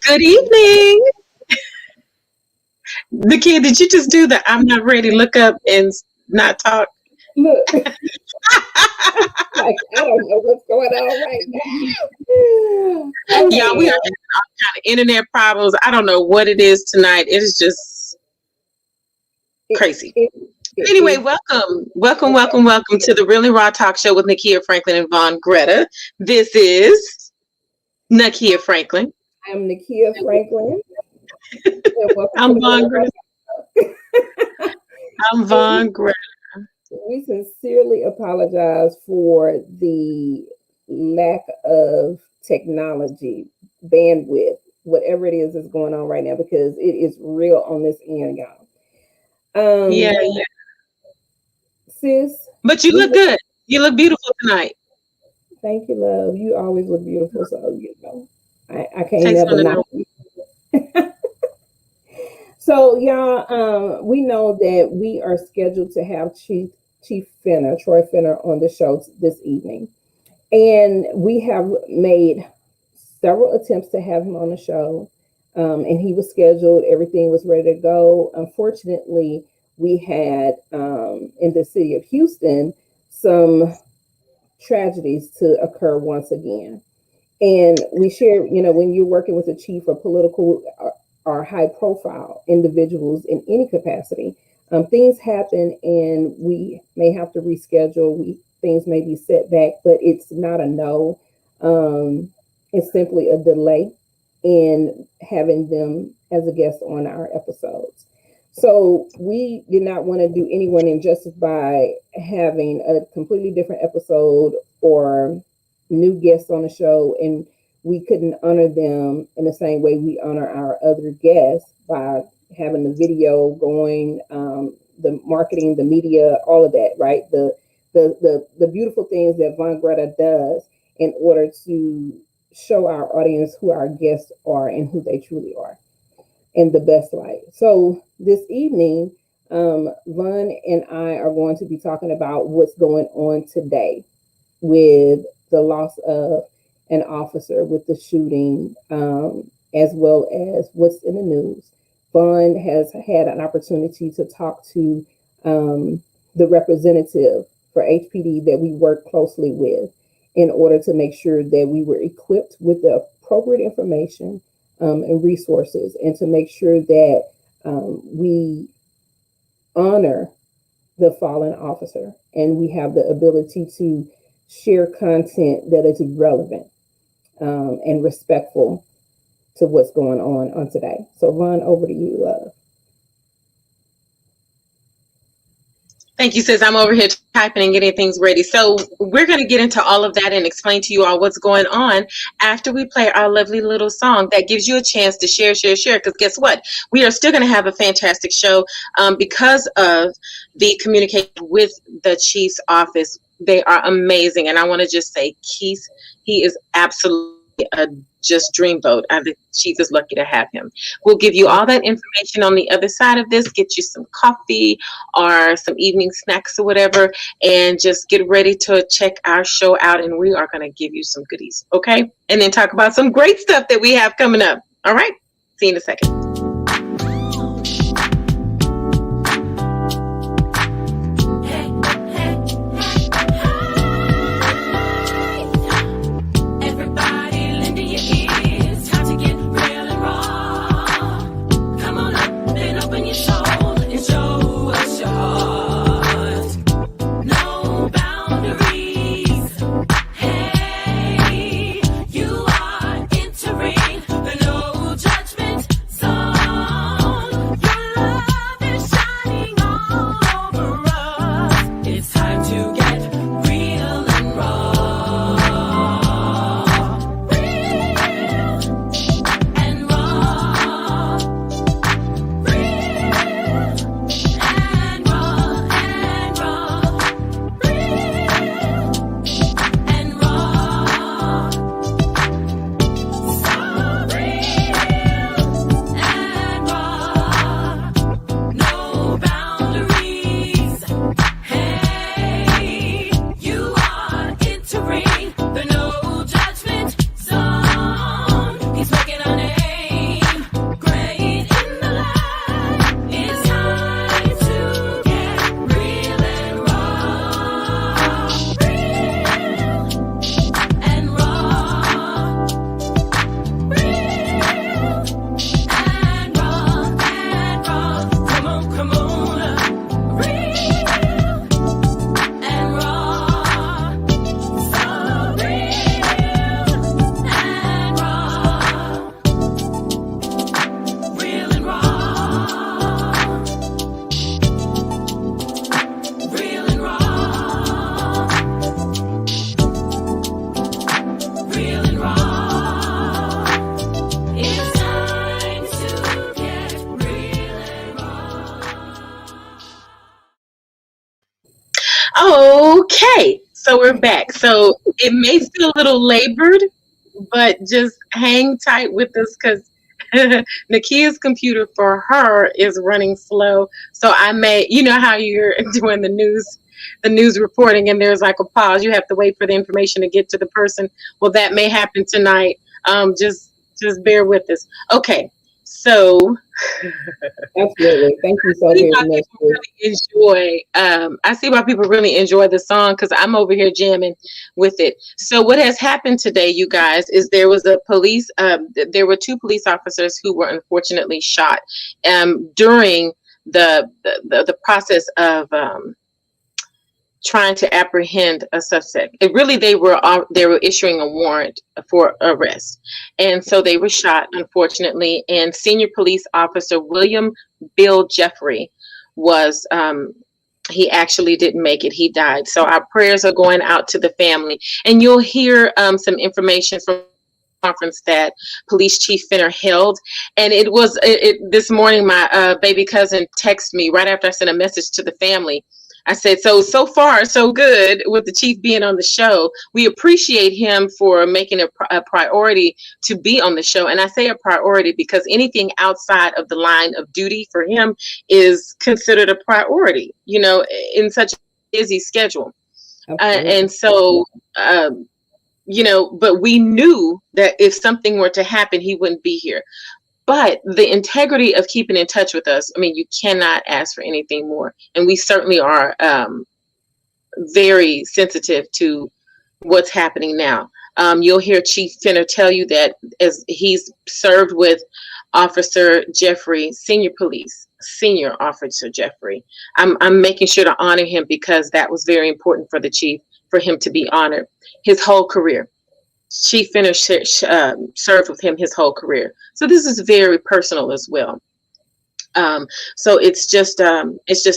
Good evening. Nakia, did you just do the I'm not ready, look up and not talk? Look, like I don't know what's going on right now. Okay, Y'all, we are having all kind of internet problems. I don't know what it is tonight. It is just it, crazy. it, Anyway, it, welcome to the Really Raw Talk Show with Nakia Franklin and Vawn Gretta. This is Nakia Franklin. I'm Nakia Franklin. And welcome to I'm the Vawn Really Gretta. I'm Vawn Gretta. We sincerely apologize for the lack of technology, bandwidth, whatever it is that's going on right now, because it is real on this end, y'all. Yeah. Sis, But you look good. You look beautiful tonight. thank you, love. You always look beautiful, so I can't Thanks for never the knock you. So, y'all, we know that we are scheduled to have Chief Finner, Troy Finner, on the show this evening. And we have made several attempts to have him on the show. And he was scheduled, everything was ready to go. Unfortunately, we had in the city of Houston some tragedies to occur once again. And we share, when you're working with a chief or political or high profile individuals in any capacity, things happen and we may have to reschedule. Things may be set back, but it's not a no. It's simply a delay in having them as a guest on our episodes. So we did not want to do anyone injustice by having a completely different episode or new guests on the show, and we couldn't honor them in the same way we honor our other guests by having the video going, the marketing, the media, all of that, right? The beautiful things that Vawn Gretta does in order to show our audience who our guests are and who they truly are in the best light. So this evening, Vawn and I are going to be talking about what's going on today with the loss of an officer, with the shooting, as well as what's in the news. Vawn has had an opportunity to talk to the representative for HPD that we work closely with in order to make sure that we were equipped with the appropriate information and resources, and to make sure that we honor the fallen officer and we have the ability to share content that is relevant and respectful to what's going on today. So, Vawn, over to you, love. Thank you, sis. I'm over here typing and getting things ready. So we're going to get into all of that and explain to you all what's going on after we play our lovely little song that gives you a chance to share. Because guess what? We are still going to have a fantastic show because of the communication with the chief's office. They are amazing. And I want to just say, Keith, he is absolutely a just dreamboat. The chief is lucky to have him. We'll give you all that information on the other side of this, get you some coffee or some evening snacks or whatever, and just get ready to check our show out, and we are going to give you some goodies, okay? And then talk about some great stuff that we have coming up. All right? See you in a second. You are entering the no judgment zone. Okay, so we're back. So it may feel a little labored, but just hang tight with us because Nakia's computer for her is running slow. So I may, you know how you're doing the news reporting, and there's like a pause. You have to wait for the information to get to the person. Well, that may happen tonight. Just bear with us. Okay, so Absolutely. Thank you so see very why much. people really enjoy. I see why people really enjoy the song because I'm over here jamming with it. So what has happened today, you guys, is there was a police. There were two police officers who were unfortunately shot during the process of trying to apprehend a suspect. It really they were issuing a warrant for arrest, and so they were shot, unfortunately. And senior police officer William Bill Jeffrey was he actually didn't make it. He died. So our prayers are going out to the family, and you'll hear some information from conference that police chief Finner held, and this morning my baby cousin texted me right after I sent a message to the family. I said, so far so good with the chief being on the show. We appreciate him for making a priority to be on the show, and I say a priority because anything outside of the line of duty for him is considered a priority, in such a busy schedule. Absolutely. And so but we knew that if something were to happen, he wouldn't be here. But the integrity of keeping in touch with us, I mean, you cannot ask for anything more. And we certainly are very sensitive to what's happening now. You'll hear Chief Finner tell you that as he's served with Officer Jeffrey, Senior Officer Jeffrey. I'm making sure to honor him because that was very important for the chief, for him to be honored. His whole career. Chief Finner served with him his whole career. So this is very personal as well. So it's just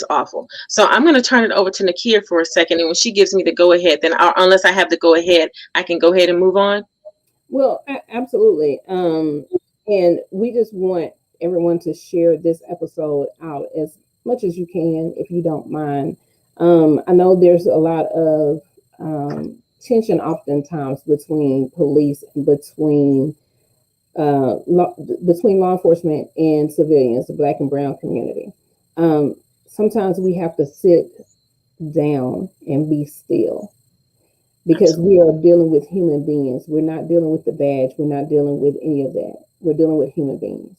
awful. So I'm going to turn it over to Nakia for a second, and when she gives me the go ahead, then unless I have the go ahead, I can go ahead and move on. Well, absolutely. And we just want everyone to share this episode out as much as you can, if you don't mind. I know there's a lot of tension oftentimes between police and between law enforcement and civilians, the Black and brown community. Sometimes we have to sit down and be still because we are dealing with human beings. We're not dealing with the badge. We're not dealing with any of that. We're dealing with human beings.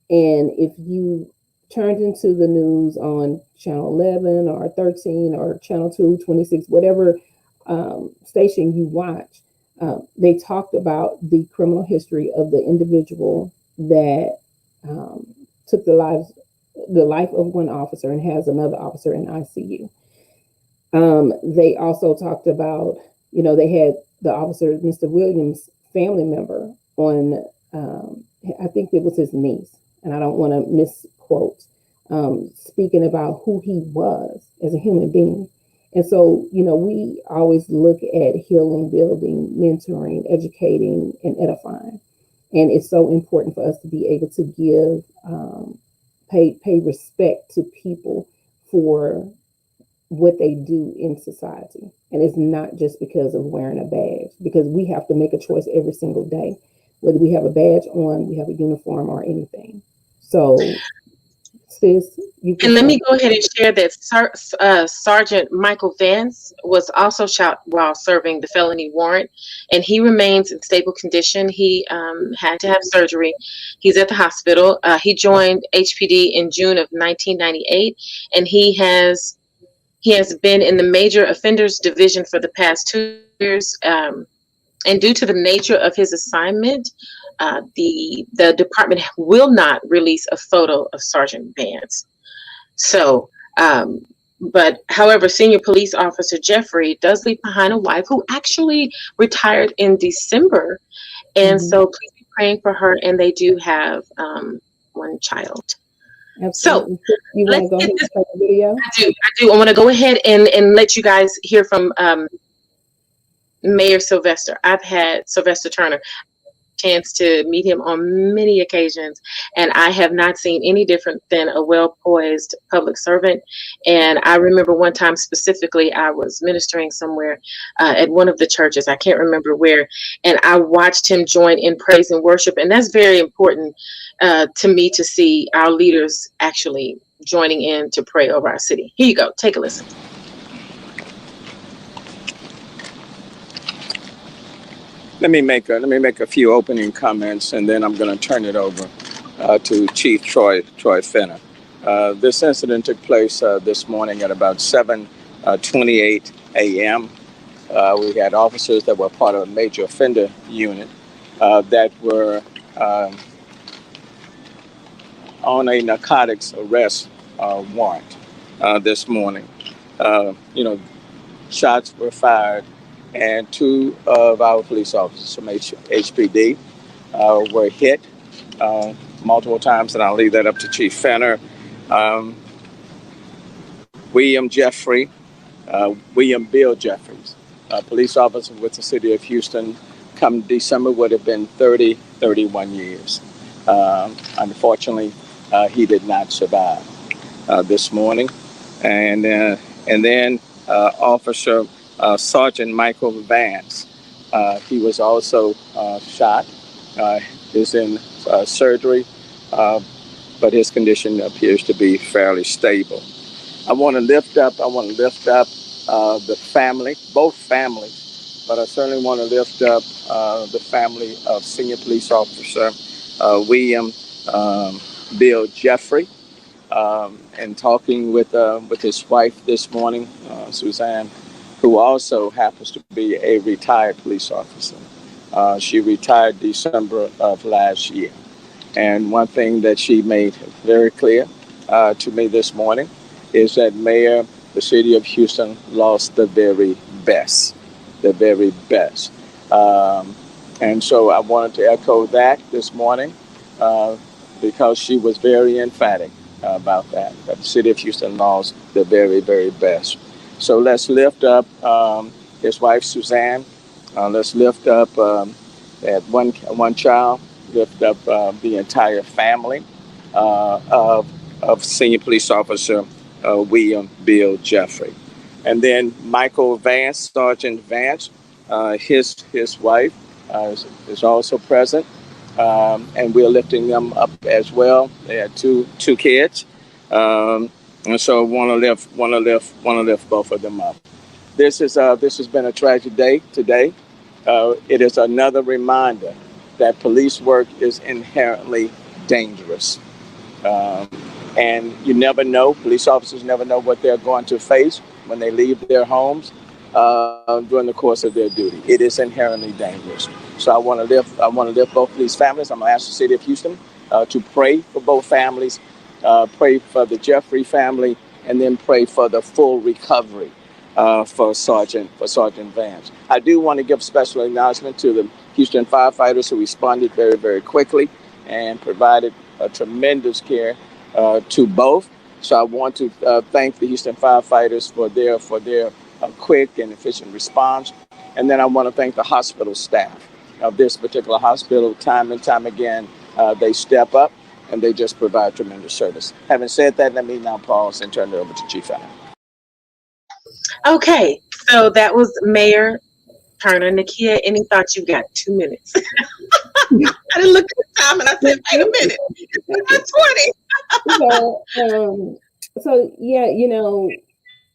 And if you turned into the news on channel 11 or 13 or channel 2, 26, whatever station you watch, they talked about the criminal history of the individual that took the life of one officer and has another officer in ICU. They also talked about, they had the officer, Mr. Williams' family member on, I think it was his niece, and I don't want to misquote, speaking about who he was as a human being. And so, we always look at healing, building, mentoring, educating, and edifying. And it's so important for us to be able to give, pay respect to people for what they do in society. And it's not just because of wearing a badge, because we have to make a choice every single day, whether we have a badge on, we have a uniform, or anything. So, sis, you can. And let me go ahead and share that Sergeant Michael Vance was also shot while serving the felony warrant, and he remains in stable condition. He had to have surgery. He's at the hospital. He joined HPD in June of 1998, and he has been in the Major Offenders Division for the past 2 years. And due to the nature of his assignment, the department will not release a photo of Sergeant Vance. So, but however, Senior Police Officer Jeffrey does leave behind a wife who actually retired in December. And so please be praying for her. And they do have one child. Absolutely. So you want to go ahead and start the video? I do. I want to go ahead and let you guys hear from Mayor Sylvester. I've had Sylvester Turner. chance to meet him on many occasions, and I have not seen any different than a well-poised public servant. And I remember one time specifically, I was ministering somewhere at one of the churches, I can't remember where, and I watched him join in praise and worship, and that's very important to me, to see our leaders actually joining in to pray over our city. Here you go, take a listen. Let me make a few opening comments, and then I'm going to turn it over to Chief Troy Finner. This incident took place this morning at about 7:28 a.m. We had officers that were part of a major offender unit that were on a narcotics arrest warrant this morning. Shots were fired, and two of our police officers from HPD were hit multiple times, and I'll leave that up to Chief Fenner. William Bill Jeffries, police officer with the city of Houston, come December would have been 31 years. Unfortunately, he did not survive this morning. And then Officer Sergeant Michael Vance, he was also shot, is in surgery, but his condition appears to be fairly stable. I want to lift up the family, both families, but I certainly want to lift up the family of Senior Police Officer William Bill Jeffrey, and talking with his wife this morning, Suzanne, who also happens to be a retired police officer. She retired December of last year. And one thing that she made very clear to me this morning is that the city of Houston lost the very best. And so I wanted to echo that this morning because she was very emphatic about that the city of Houston lost the very, very best. So let's lift up his wife, Suzanne. Let's lift up that one child, lift up the entire family of Senior Police Officer William Bill Jeffrey. And then Michael Vance, Sergeant Vance, his wife is also present, and we're lifting them up as well. They had two kids, and so want to lift both of them up. This has been a tragic day today. It is another reminder that police work is inherently dangerous. And you never know, police officers never know what they're going to face when they leave their homes during the course of their duty. It is inherently dangerous. So I want to lift both of these families. I'm going to ask the city of Houston to pray for both families, pray for the Jeffrey family, and then pray for the full recovery for Sergeant Vance. I do want to give special acknowledgement to the Houston firefighters who responded very, very quickly and provided a tremendous care to both. So I want to thank the Houston firefighters for their quick and efficient response. And then I want to thank the hospital staff of this particular hospital. Time and time again, they step up and they just provide tremendous service. Having said that, let me now pause and turn it over to Chief Allen. Okay, so that was Mayor Turner. Nakia, any thoughts? You got 2 minutes. I didn't look at the time and I said, wait a minute, it's 20. So yeah,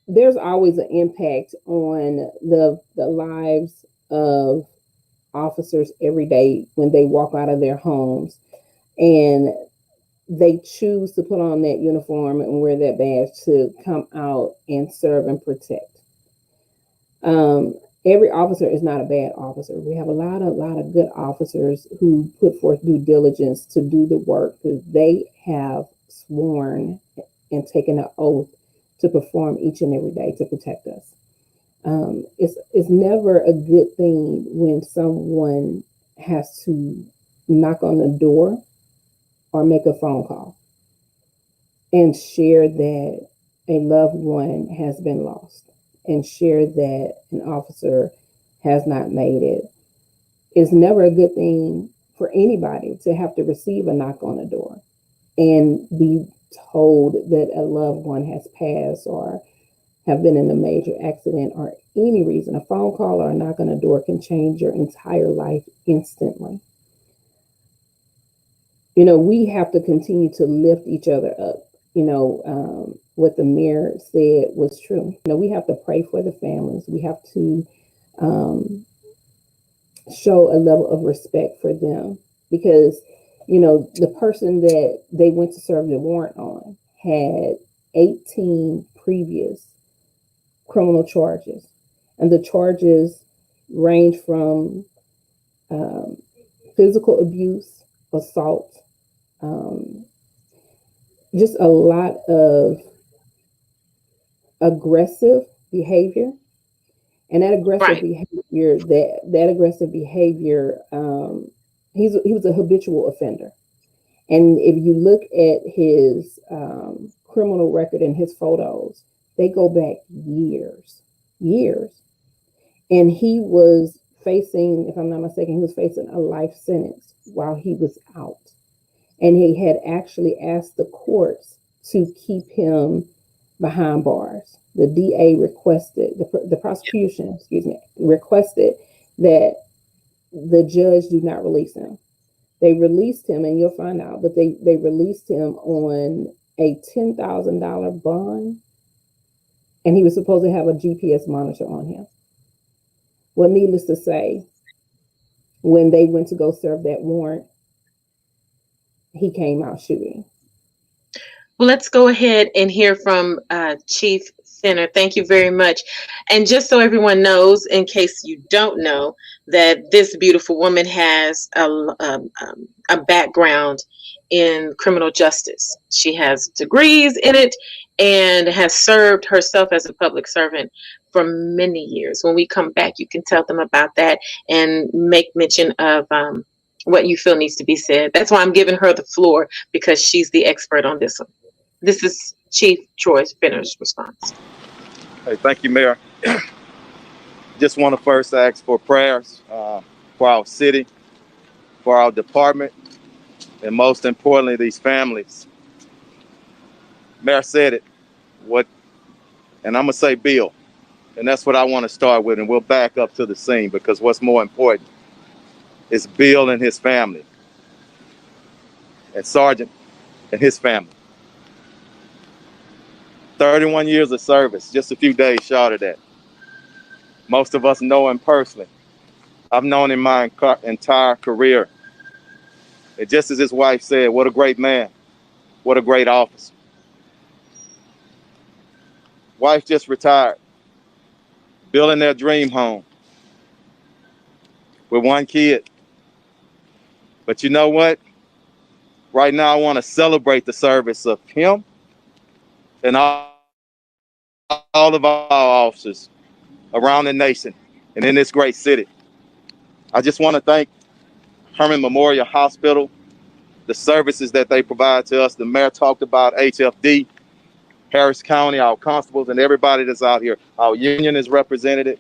there's always an impact on the lives of officers every day when they walk out of their homes and they choose to put on that uniform and wear that badge to come out and serve and protect. Every officer is not a bad officer. We have a lot of good officers who put forth due diligence to do the work because they have sworn and taken an oath to perform each and every day to protect us. It's never a good thing when someone has to knock on the door or make a phone call and share that a loved one has been lost and share that an officer has not made it. It's never a good thing for anybody to have to receive a knock on the door and be told that a loved one has passed or have been in a major accident or any reason. A phone call or a knock on the door can change your entire life instantly. We have to continue to lift each other up. What the mayor said was true. We have to pray for the families. We have to show a level of respect for them because, the person that they went to serve the warrant on had 18 previous criminal charges. And the charges range from physical abuse, assault, just a lot of aggressive behavior. And that aggressive behavior, he was a habitual offender. And if you look at his criminal record and his photos, they go back years. And he was facing, if I'm not mistaken, he was facing a life sentence while he was out. And he had actually asked the courts to keep him behind bars. The DA requested, the prosecution, requested that the judge do not release him. They released him, and you'll find out, but they released him on a $10,000 bond, and he was supposed to have a GPS monitor on him. Well, needless to say, when they went to go serve that warrant, he came out shooting. Well, let's go ahead and hear from Chief Fenner. Thank you very much. And just so everyone knows, in case you don't know, that this beautiful woman has a background in criminal justice. She has degrees in it and has served herself as a public servant for many years. When we come back, you can tell them about that and make mention of what you feel needs to be said. That's why I'm giving her the floor, because she's the expert on this one. This is Chief Troy Fenner's response. Hey, thank you, Mayor. Just want to first ask for prayers for our city, for our department, and most importantly, these families. Mayor said it, and I'm going to say Bill, and that's what I want to start with, and we'll back up to the scene, because what's more important is Bill and his family, and Sergeant and his family. 31 years of service, just a few days short of that. Most of us know him personally. I've known him my entire career. And just as his wife said, what a great man, what a great officer. Wife just retired, building their dream home with one kid. But you know what? Right now, I want to celebrate the service of him and all of our officers around the nation and in this great city. I just want to thank Herman Memorial Hospital, the services that they provide to us. The mayor talked about HFD, Harris County, our constables, and everybody that's out here. Our union is represented.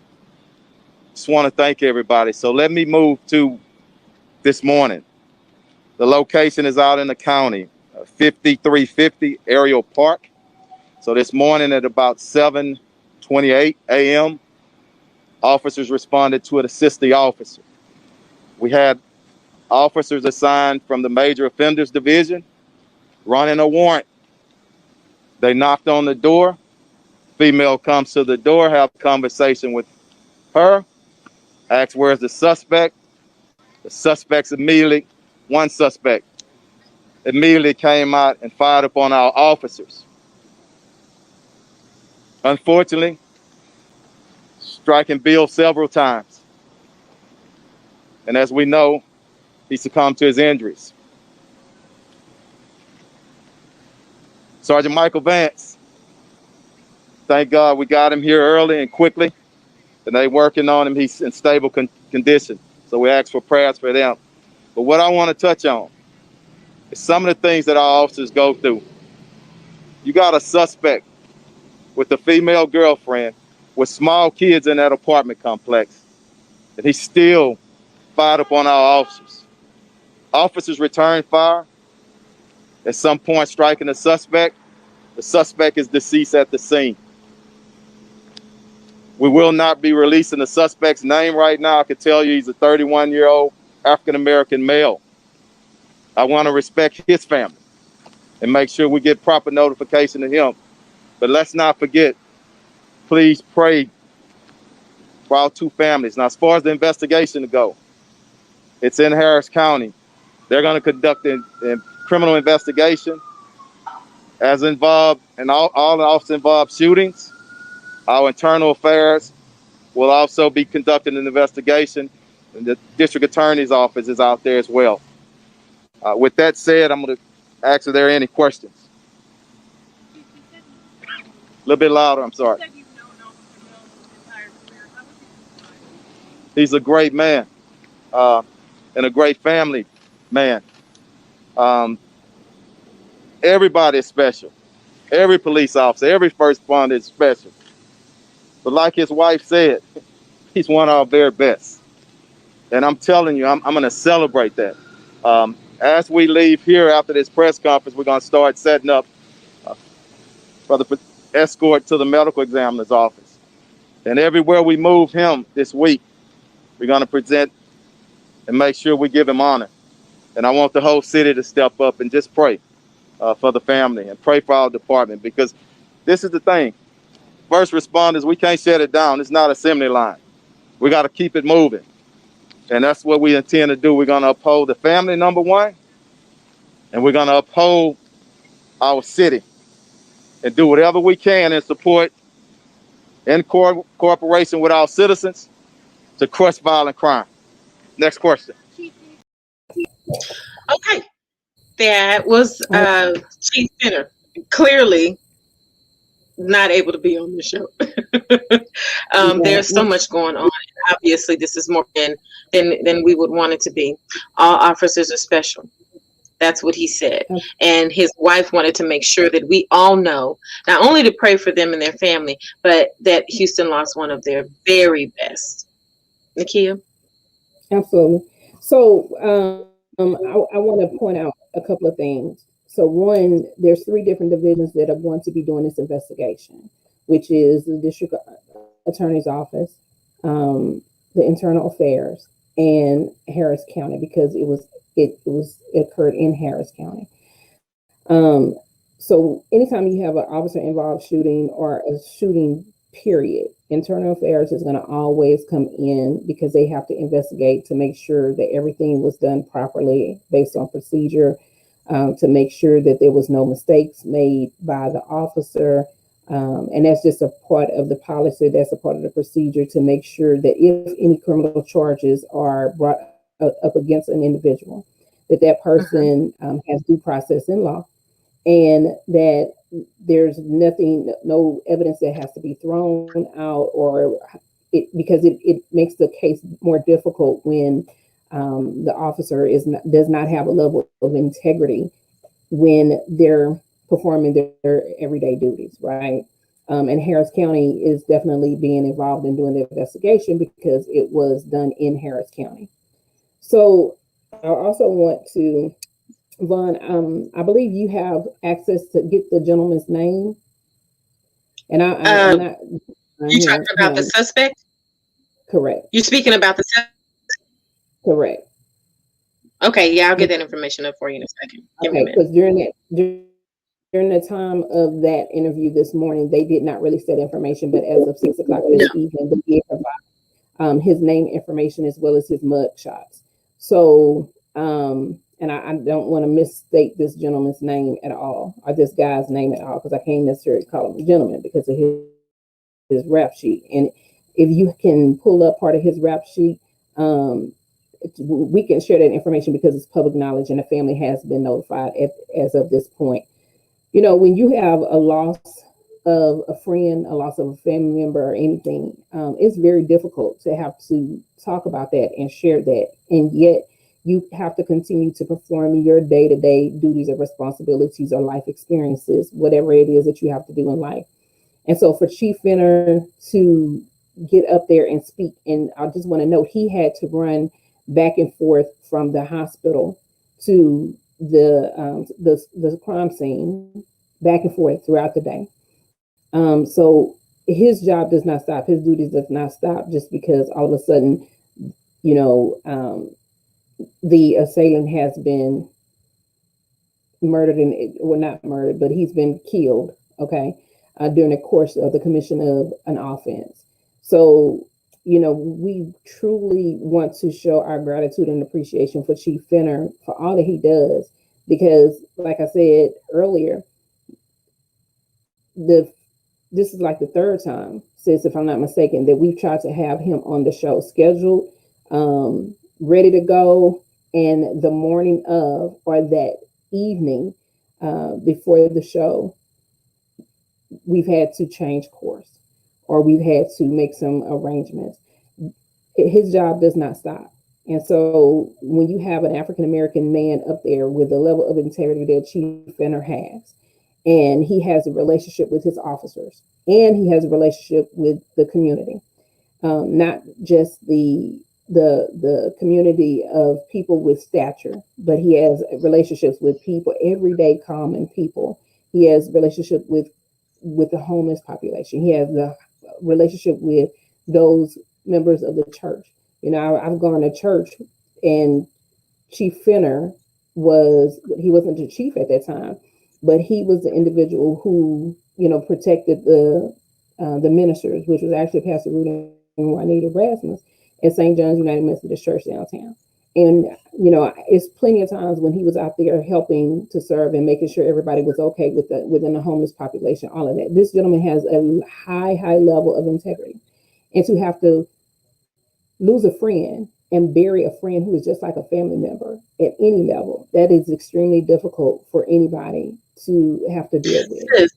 Just want to thank everybody. So let me move to this morning. The location is out in the county, 5350 Ariel Park. So this morning at about 7:28 a.m., officers responded to an assist the officer. We had officers assigned from the Major Offenders Division running a warrant. They knocked on the door. Female comes to the door, have a conversation with her, asks where's the suspect. The suspects immediately, one suspect immediately came out and fired upon our officers. Unfortunately, striking Bill several times. And as we know, he succumbed to his injuries. Sergeant Michael Vance, thank God we got him here early and quickly, and they working on him. He's in stable condition, so we ask for prayers for them. But what I want to touch on is some of the things that our officers go through. You got a suspect with a female girlfriend with small kids in that apartment complex, and he still fired upon our officers. Officers returned fire, at some point striking the suspect. The suspect is deceased at the scene. We will not be releasing the suspect's name right now. I can tell you he's a 31-year-old African-American male. I want to respect his family and make sure we get proper notification of him. But let's not forget, please pray for our two families. Now, as far as the investigation to go, it's in Harris County. They're going to conduct a criminal investigation as involved in all the officers involved shootings. Our internal affairs will also be conducting an investigation, and the district attorney's office is out there as well. With that said, I'm going to ask if there are any questions. A little bit louder, I'm sorry. He's a great man and a great family man. Everybody is special. Every police officer, every first responder is special. But like his wife said, he's one of our very best. And I'm telling you, I'm going to celebrate that. As we leave here after this press conference, we're going to start setting up for the escort to the medical examiner's office. And everywhere we move him this week, we're going to present and make sure we give him honor. And I want the whole city to step up and just pray for the family and pray for our department, because this is the thing. First responders, we can't shut it down. It's not assembly line. We got to keep it moving. And that's what we intend to do. We're going to uphold the family, number one, and we're going to uphold our city and do whatever we can in support, in cooperation with our citizens, to crush violent crime. Next question. Okay. That was Chief Finner. Clearly not able to be on the show. There's so much going on. Obviously, this is more than we would want it to be. All officers are special. That's what he said. And his wife wanted to make sure that we all know, not only to pray for them and their family, but that Houston lost one of their very best. Nakia? Absolutely. So I want to point out a couple of things. So one, there's 3 different divisions that are going to be doing this investigation, which is the district attorney's office, the internal affairs, and Harris County, because it occurred in Harris County. So anytime you have an officer involved shooting or a shooting period, internal affairs is going to always come in, because they have to investigate to make sure that everything was done properly based on procedure, to make sure that there was no mistakes made by the officer. And that's just a part of the policy. That's a part of the procedure to make sure that if any criminal charges are brought up against an individual, that person has due process in law, and that there's no evidence that has to be thrown out, or because it makes the case more difficult when the officer does not have a level of integrity when they're performing their everyday duties, right? And Harris County is definitely being involved in doing the investigation because it was done in Harris County. So I also want to, Vawn, I believe you have access to get the gentleman's name. And I'm not. You talking about the suspect? Correct. You're speaking about the suspect? Correct. Okay, yeah, I'll get that information up for you in a second. Okay, because during the time of that interview this morning, they did not release that information, but as of 6 o'clock this evening, they did provide his name information as well as his mug shots. So, and I don't want to misstate this gentleman's name at all, or this guy's name at all, because I can't necessarily call him a gentleman because of his rap sheet. And if you can pull up part of his rap sheet, we can share that information because it's public knowledge and the family has been notified as of this point. You know, when you have a loss of a friend, a loss of a family member or anything, it's very difficult to have to talk about that and share that. And yet you have to continue to perform your day-to-day duties or responsibilities or life experiences, whatever it is that you have to do in life. And so for Chief Finner to get up there and speak, and I just want to note, he had to run back and forth from the hospital to the crime scene back and forth throughout the day. So his job does not stop. His duties does not stop just because all of a sudden, the assailant has been murdered not murdered, but he's been killed. Okay, during the course of the commission of an offense. So, we truly want to show our gratitude and appreciation for Chief Fenner for all that he does, because, like I said earlier, this is like the third time, sis, if I'm not mistaken, that we've tried to have him on the show, scheduled, ready to go, and the morning of or that evening before the show, we've had to change course or we've had to make some arrangements. His job does not stop. And so when you have an African-American man up there with the level of integrity that Chief Fenner has, and he has a relationship with his officers, and he has a relationship with the community, not just the community of people with stature, but he has relationships with people, everyday common people. He has relationship with the homeless population. He has the relationship with those members of the church. I've gone to church, and Chief Fenner he wasn't the chief at that time, but he was the individual who, protected the ministers, which was actually Pastor Rudy and Juanita Rasmus at St. John's United Methodist Church downtown. And, it's plenty of times when he was out there helping to serve and making sure everybody was okay within the homeless population, all of that. This gentleman has a high level of integrity. And to have to lose a friend and bury a friend who is just like a family member at any level, that is extremely difficult for anybody to have to deal with.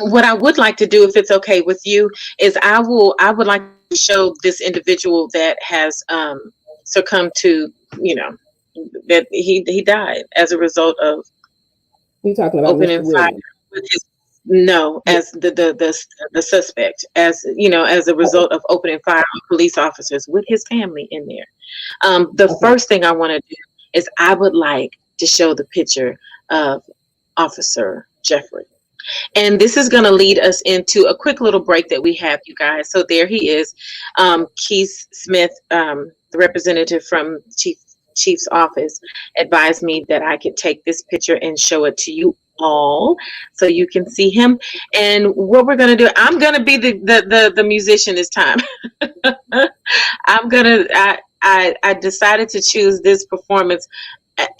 What I would like to do, if it's okay with you, is I would like to show this individual that has succumbed to, that he died as a result of you talking about opening fire with his as the suspect, as as a result of opening fire on police officers with his family in there. The first thing I want to do is I would like to show the picture of Officer Jeffrey. And this is going to lead us into a quick little break that we have, you guys. So there he is, Keith Smith, the representative from Chief's office, advised me that I could take this picture and show it to you all so you can see him. And what we're going to do, I'm going to be the musician this time. I decided to choose this performance.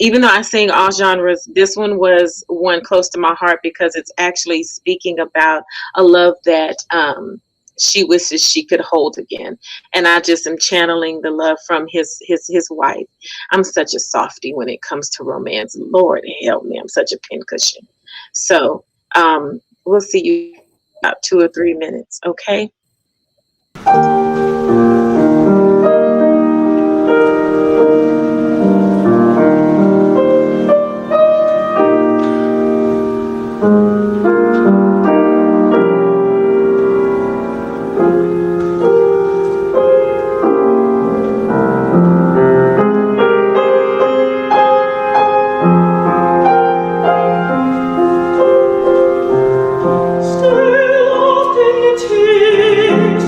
Even though I sing all genres, this one was one close to my heart because it's actually speaking about a love that she wishes she could hold again. And I just am channeling the love from his wife. I'm such a softie when it comes to romance. Lord help me, I'm such a pincushion. So we'll see you in about 2 or 3 minutes, okay? Still oft in the tears,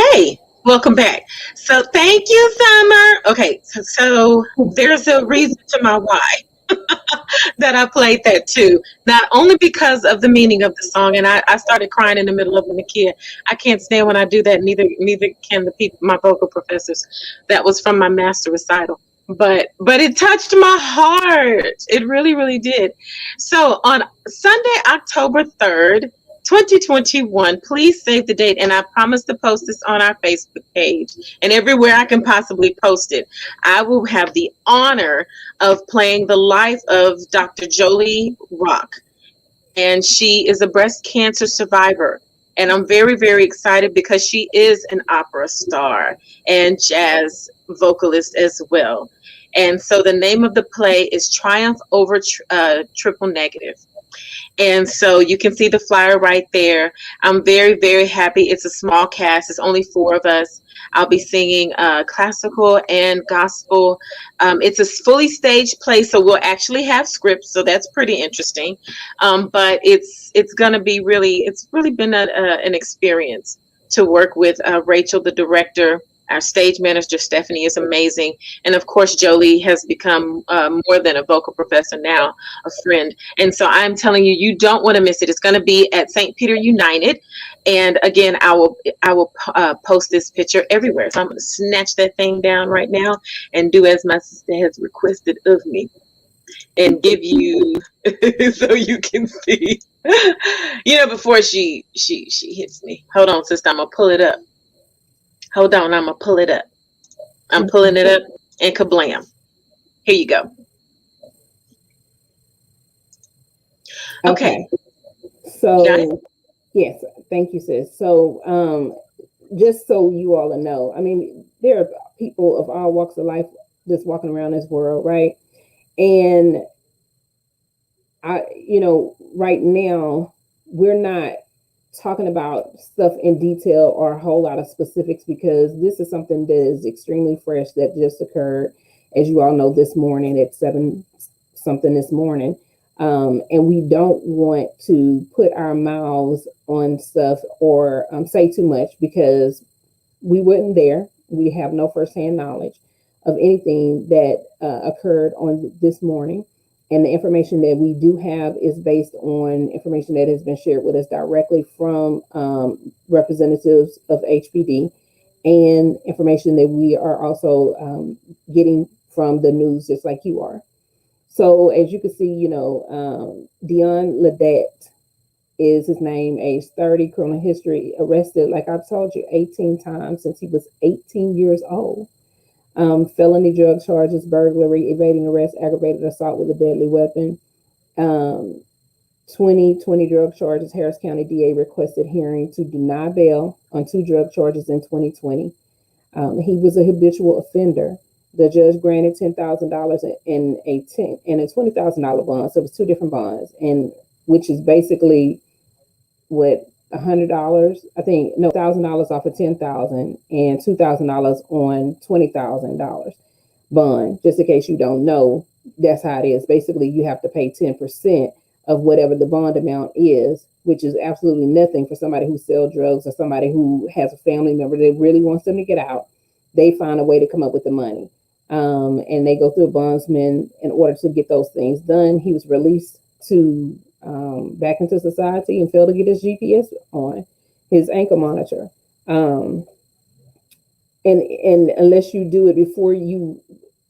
Hey, welcome back. So thank you, Summer. Okay, so there's a reason to my why that I played that too. Not only because of the meaning of the song, and I started crying in the middle of the Nakia. I can't stand when I do that. Neither can the people, my vocal professors. That was from my master recital. But it touched my heart. It really, really did. So on Sunday, October 3rd, 2021, please save the date, and I promise to post this on our Facebook page and everywhere I can possibly post it. I will have the honor of playing the life of Dr. Jolie Rock, and she is a breast cancer survivor. And I'm very, very excited because she is an opera star and jazz vocalist as well. And so the name of the play is Triumph Over Triple Negative. And so you can see the flyer right there. I'm very, very happy. It's a small cast. It's only 4 of us. I'll be singing classical and gospel. It's a fully staged play, so we'll actually have scripts. So that's pretty interesting. But it's going to be really, it's really been an experience to work with Rachel, the director. Our stage manager, Stephanie, is amazing. And of course, Jolie has become more than a vocal professor now, a friend. And so I'm telling you, you don't want to miss it. It's going to be at St. Peter United. And again, I will post this picture everywhere. So I'm going to snatch that thing down right now and do as my sister has requested of me and give you so you can see. Before she hits me. Hold on, sister. I'm going to pull it up. Hold on, I'm going to pull it up. I'm pulling it up and kablam. Here you go. Okay. So, yes, thank you, sis. So, just so you all know, I mean, there are people of all walks of life just walking around this world, right? And right now, we're not talking about stuff in detail or a whole lot of specifics because this is something that is extremely fresh that just occurred, as you all know, this morning at 7 something this morning. And we don't want to put our mouths on stuff or say too much because we weren't there. We have no firsthand knowledge of anything that occurred on this morning. And the information that we do have is based on information that has been shared with us directly from representatives of HPD and information that we are also getting from the news, just like you are. So as you can see, Dion Ledette is his name, age 30, criminal history, arrested, like I've told you, 18 times since he was 18 years old. Felony drug charges, burglary, evading arrest, aggravated assault with a deadly weapon, 2020 drug charges. Harris County DA requested hearing to deny bail on 2 drug charges in 2020. He was a habitual offender. The judge granted $10,000 and a $20,000 bond. So it was 2 different bonds, and which is basically what, $100, I think, no, $1,000 off of $10,000 and $2,000 on $20,000 bond. Just in case you don't know, that's how it is. Basically, you have to pay 10% of whatever the bond amount is, which is absolutely nothing for somebody who sells drugs or somebody who has a family member that really wants them to get out. They find a way to come up with the money, and they go through a bondsman in order to get those things done. He was released to back into society and failed to get his GPS on, his ankle monitor. And unless you do it before you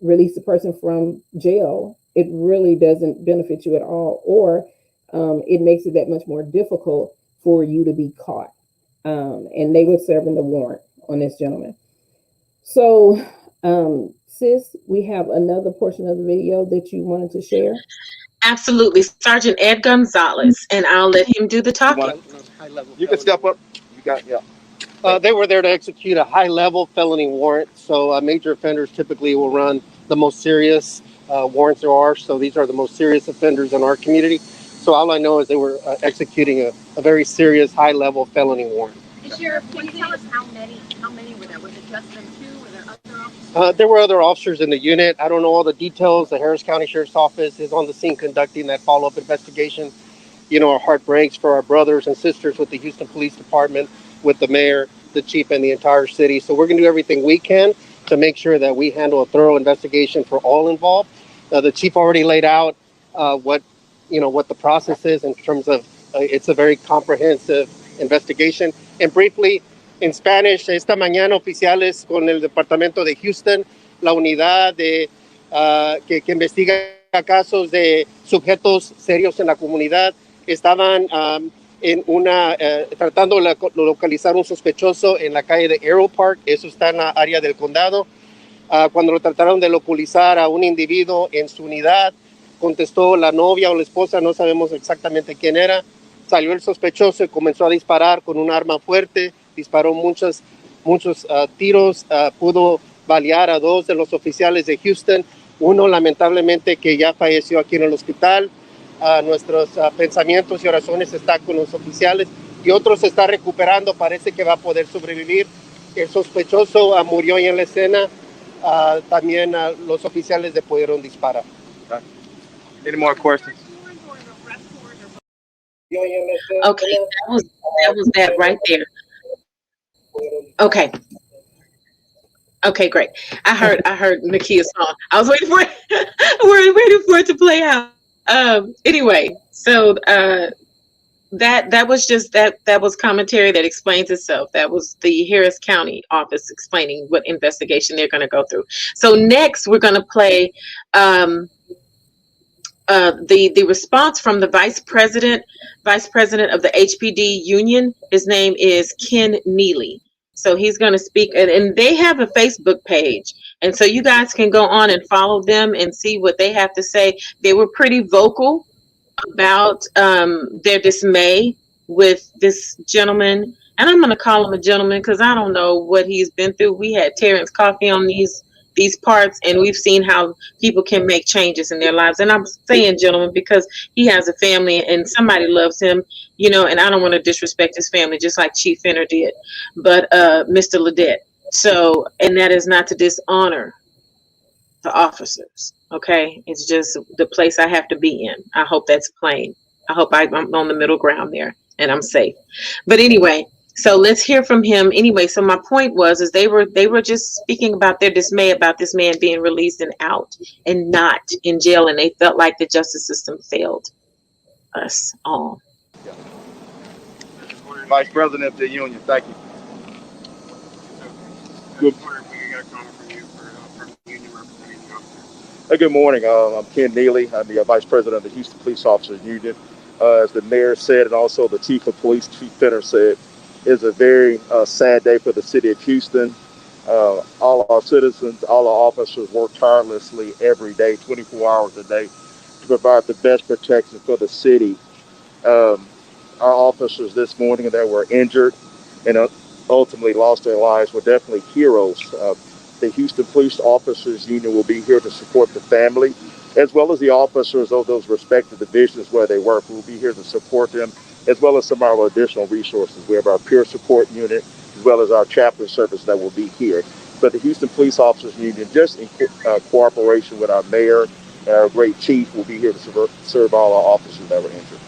release the person from jail, it really doesn't benefit you at all, or it makes it that much more difficult for you to be caught. And they were serving the warrant on this gentleman. So, sis, we have another portion of the video that you wanted to share. Absolutely. Sergeant Ed Gonzalez, and I'll let him do the talking. You can step up. You got, yeah. They were there to execute a high-level felony warrant. So major offenders typically will run the most serious warrants there are. So these are the most serious offenders in our community. So all I know is they were executing a very serious high-level felony warrant. Sheriff, can you tell us how many were there? Was it just them 2? Were there other officers? There were other officers in the unit. I don't know all the details. The Harris County Sheriff's Office is on the scene conducting that follow-up investigation. Our heart breaks for our brothers and sisters with the Houston Police Department, with the mayor, the chief and the entire city. So we're going to do everything we can to make sure that we handle a thorough investigation for all involved. The chief already laid out what the process is in terms of it's a very comprehensive investigation. And briefly, en Spanish, esta mañana oficiales con el departamento de Houston, la unidad que investiga casos de sujetos serios en la comunidad, estaban tratando de localizar un sospechoso en la calle de Arrow Park, eso está en la área del condado. Cuando lo trataron de localizar a un individuo en su unidad, contestó la novia o la esposa, no sabemos exactamente quién era. Salió el sospechoso y comenzó a disparar con un arma fuerte, disparó muchos tiros, pudo balear a 2 de los oficiales de Houston, uno lamentablemente que ya falleció aquí en el hospital. Nuestros pensamientos y oraciones están con los oficiales y otro se está recuperando, parece que va a poder sobrevivir. El sospechoso murió en la escena, también los oficiales le pudieron disparar. Any more questions? Okay, that was that right there. Okay. Okay, great. I heard Nakia's song. I was waiting for it. waiting for it to play out. Anyway, so that was just that was commentary that explains itself. That was the Harris County office explaining what investigation they're going to go through. So next we're going to play the response from the vice president of the HPD union. His name is Ken Neely. So he's going to speak, and they have a Facebook page, and so you guys can go on and follow them and see what they have to say. They were pretty vocal about their dismay with this gentleman, and I'm going to call him a gentleman because I don't know what he's been through. We had Terrence Coffey on these parts, and we've seen how people can make changes in their lives. And I'm saying gentleman because he has a family and somebody loves him, and I don't want to disrespect his family, just like Chief Fenner did, but Mr. Ledette. So, and that is not to dishonor the officers. Okay, it's just the place I have to be in. I hope that's plain. I hope I'm on the middle ground there and I'm safe. But anyway, so let's hear from him. Anyway, so my point is they were just speaking about their dismay about this man being released and out and not in jail, and they felt like the justice system failed us all. Vice President of the union, thank you. Good morning. We got a comment from you from the union representing the officers. Good morning. I'm Ken Neely. I'm the Vice President of the Houston Police Officers Union. As the mayor said, and also the Chief of Police, Chief Fenner, said, it's a very sad day for the city of Houston. All our citizens, all our officers work tirelessly every day, 24 hours a day, to provide the best protection for the city. Our officers this morning that were injured and ultimately lost their lives were definitely heroes. The Houston Police Officers Union will be here to support the family, as well as the officers of those respective divisions where they work. We'll be here to support them, as well as some of our additional resources. We have our peer support unit, as well as our chaplain service that will be here. But the Houston Police Officers Union, just in cooperation with our mayor and our great chief, will be here to serve all our officers that were injured.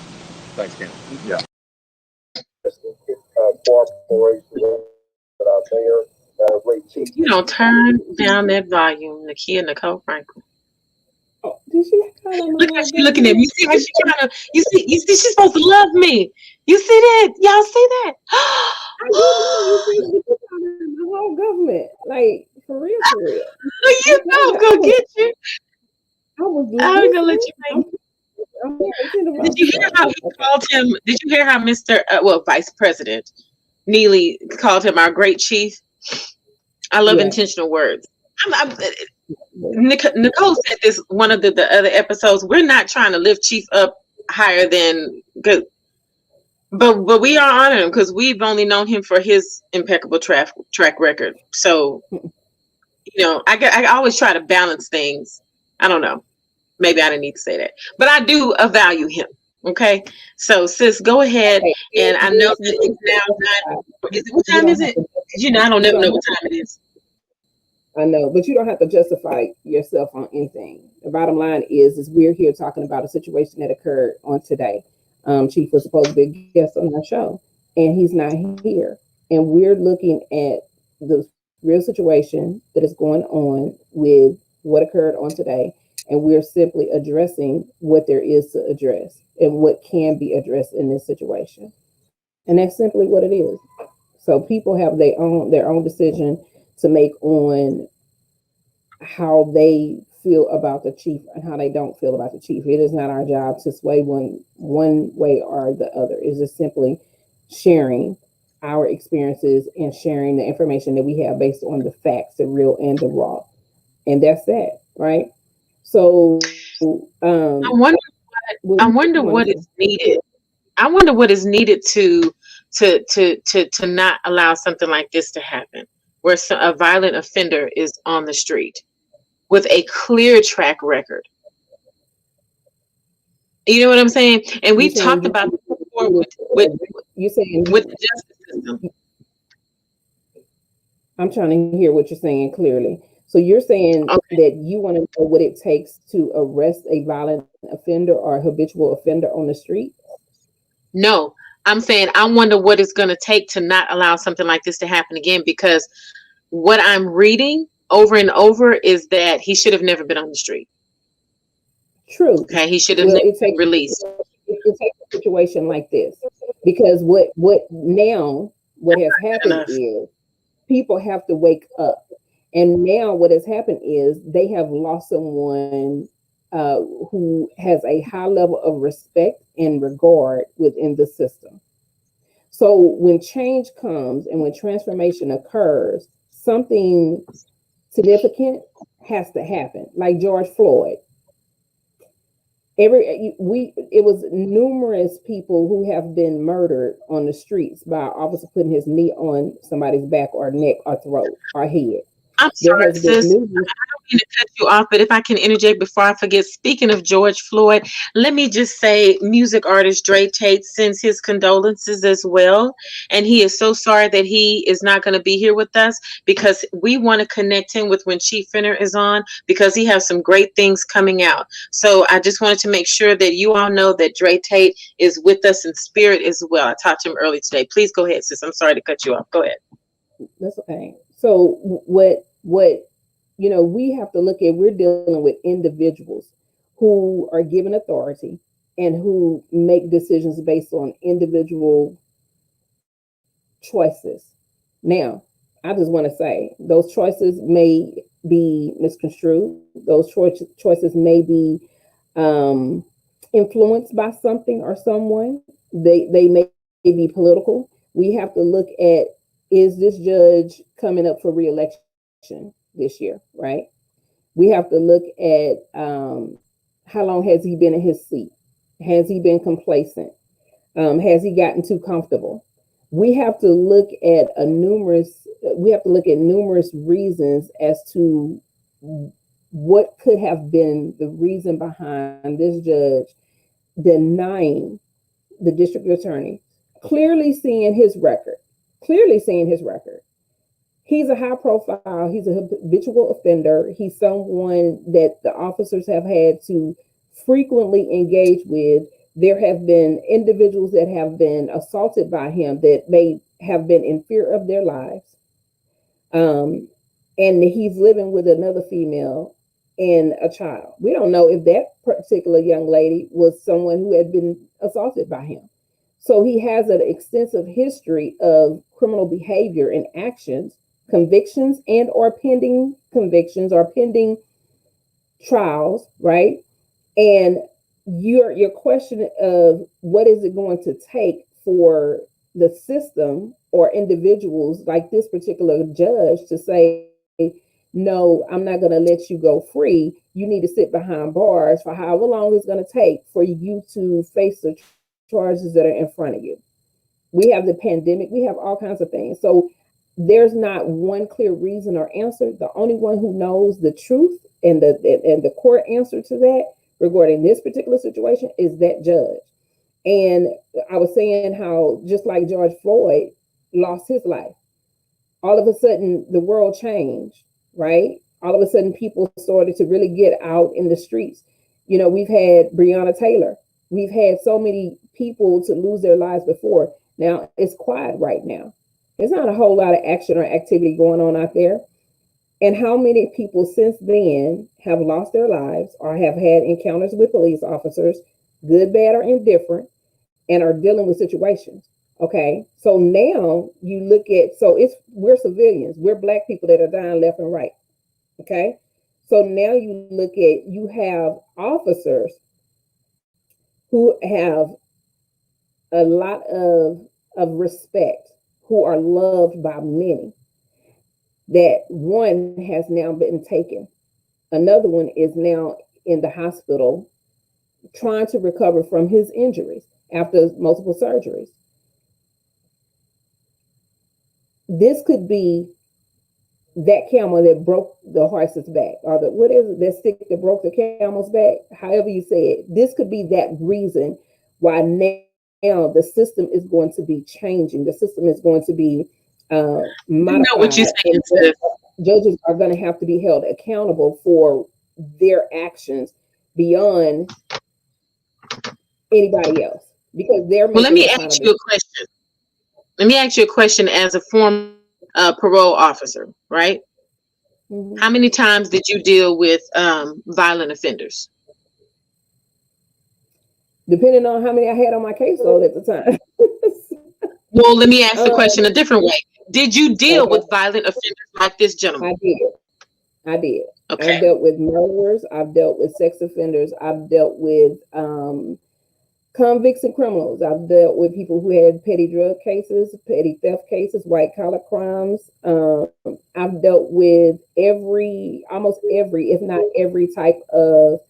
Thanks, Ken. Yeah. Cooperation with our mayor and our great chief. You don't turn down that volume, Nakia Nicole Franklin. Oh, did she Look how she looking at me. You see what she trying to? You see she's supposed to love me. You see that? Y'all see that? I do know the whole government, like for real. You know, go get you. I'm gonna let you make. Did you hear how he called him? Did you hear how Mr. Vice President Neely called him our great chief? I love intentional words. Nicole said this one of the other episodes. We're not trying to lift Chief up higher than good, but we are honoring him because we've only known him for his impeccable track record. So, I always try to balance things. I don't know. Maybe I didn't need to say that, but I do value him. Okay, so sis, go ahead, and I know that it's now 9. What time is it? I don't never know what time it is. I know, but you don't have to justify yourself on anything. The bottom line is we're here talking about a situation that occurred on today. Chief was supposed to be a guest on our show, and he's not here. and we're looking at the real situation that is going on with what occurred on today, and we're simply addressing what there is to address and what can be addressed in this situation. And that's simply what it is. So people have their own decision to make on how they feel about the chief and how they don't feel about the chief. It is not our job to sway one way or the other. It's just simply sharing our experiences and sharing the information that we have based on the facts, the real and the raw. And that's that, right? So I wonder what I you wonder want what to is needed. I wonder what is needed to not allow something like this to happen, where a violent offender is on the street with a clear track record. You know what I'm saying? And you we've saying talked about this before you saying with the justice system. I'm trying to hear what you're saying clearly. So you're saying Okay. that you want to know what it takes to arrest a violent offender or habitual offender on the street? No, I'm saying I wonder what it's going to take to not allow something like this to happen again, because what I'm reading over and over is that he should have never been on the street. True. Okay, he should have Well, never it been takes released. it takes a situation like this because what has happened Enough. is people have to wake up, and now what has happened is they have lost someone uh, who has a high level of respect and regard within the system. So when change comes and when transformation occurs, something significant has to happen. Like George Floyd, we it was numerous people who have been murdered on the streets by an officer putting his knee on somebody's back or neck or throat or head. I'm There sorry, has been sis. numerous. Mean to cut you off, but if I can interject before I forget, speaking of George Floyd, let me just say music artist Dray Tate sends his condolences as well. And he is so sorry that he is not going to be here with us, because we want to connect him with when Chief Finner is on, because he has some great things coming out. So I just wanted to make sure that you all know that Dray Tate is with us in spirit as well. I talked to him early today. Please go ahead, sis. I'm sorry to cut you off. Go ahead. That's okay. So what we have to look at, we're dealing with individuals who are given authority and who make decisions based on individual choices. Now, I just want to say those choices may be misconstrued. Those choices may be um, influenced by something or someone. They may be political. We have to look at, is this judge coming up for reelection this year, right? We have to look at how long has he been in his seat? Has he been complacent? Has he gotten too comfortable? We have to look at numerous reasons as to what could have been the reason behind this judge denying the district attorney, clearly seeing his record. He's a high profile, he's a habitual offender. He's someone that the officers have had to frequently engage with. There have been individuals that have been assaulted by him that may have been in fear of their lives. And he's living with another female and a child. We don't know if that particular young lady was someone who had been assaulted by him. So he has an extensive history of criminal behavior and actions, convictions and or pending convictions or pending trials, right? And your question of what is it going to take for the system or individuals like this particular judge to say, no, I'm not going to let you go free. You need to sit behind bars for however long it's going to take for you to face the charges that are in front of you. We have the pandemic, we have all kinds of things. So there's not one clear reason or answer. The only one who knows the truth and the court answer to that regarding this particular situation is that judge. And I was saying how just like George Floyd lost his life, all of a sudden the world changed, right? All of a sudden people started to really get out in the streets. We've had Breonna Taylor. We've had so many people to lose their lives before. Now it's quiet right now. There's not a whole lot of action or activity going on out there. And how many people since then have lost their lives or have had encounters with police officers, good, bad, or indifferent, and are dealing with situations. Okay. So now you look at, so it's, we're civilians, we're black people that are dying left and right. Okay. So now you look at, you have officers who have a lot of respect, who are loved by many, that one has now been taken. Another one is now in the hospital trying to recover from his injuries after multiple surgeries. This could be that camel that broke the horse's back, or the, what is it, that stick that broke the camel's back, however you say it. This could be that reason why now the system is going to be changing. The system is going to be modified. I know what you're saying, sis. Judges are going to have to be held accountable for their actions beyond anybody else, because they're making. Well, let me ask you a question. Let me ask you a question as a former parole officer, right? Mm-hmm. How many times did you deal with violent offenders? Depending on how many I had on my caseload at the time. Well, let me ask the question a different way. Did you deal with violent offenders like this gentleman? I did. Okay. I've dealt with murderers. I've dealt with sex offenders. I've dealt with convicts and criminals. I've dealt with people who had petty drug cases, petty theft cases, white collar crimes. I've dealt with almost every, if not every type of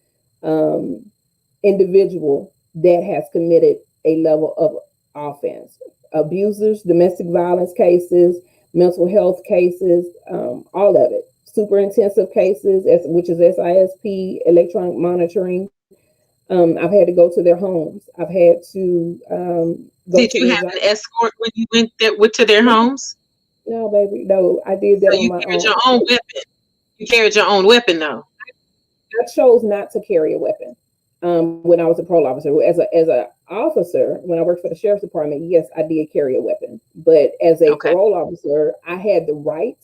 individual that has committed a level of offense. Abusers, domestic violence cases, mental health cases, all of it. Super intensive cases, which is SISP, electronic monitoring. I've had to go to their homes. I've had to Did you have an escort when you went to their homes? No, baby. No, I did that on my own. You carried your own weapon. You carried your own weapon, though. I chose not to carry a weapon when I was a parole officer. As a officer, when I worked for the sheriff's department, yes, I did carry a weapon. But as a parole officer, I had the right,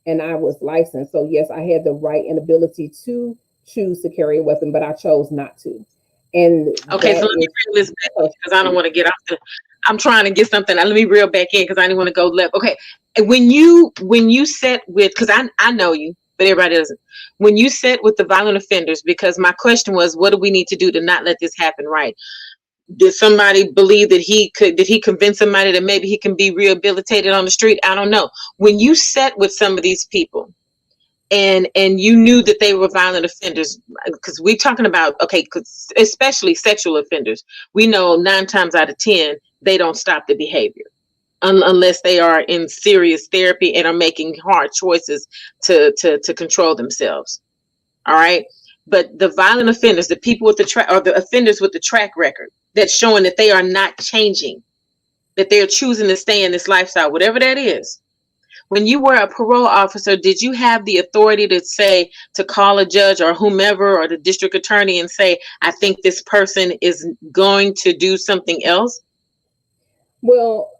and I was licensed. So yes, I had the right and ability to choose to carry a weapon, but I chose not to. And okay, so let me reel this back because I don't want to get off I'm trying to get something. Let me reel back in because I didn't want to go left. Okay, when you sat with, because I know you, but everybody doesn't. When you sat with the violent offenders, because my question was, what do we need to do to not let this happen? Right? Did somebody believe that did he convince somebody that maybe he can be rehabilitated on the street? I don't know. When you sat with some of these people, and you knew that they were violent offenders, because we're talking about, cause especially sexual offenders, we know 9 times out of 10 they don't stop the behavior unless they are in serious therapy and are making hard choices to control themselves. All right, but the violent offenders, the people with the offenders with the track record that's showing that they are not changing, that they're choosing to stay in this lifestyle, whatever that is. When you were a parole officer, did you have the authority to call a judge or whomever or the district attorney and say, I think this person is going to do something else? Well,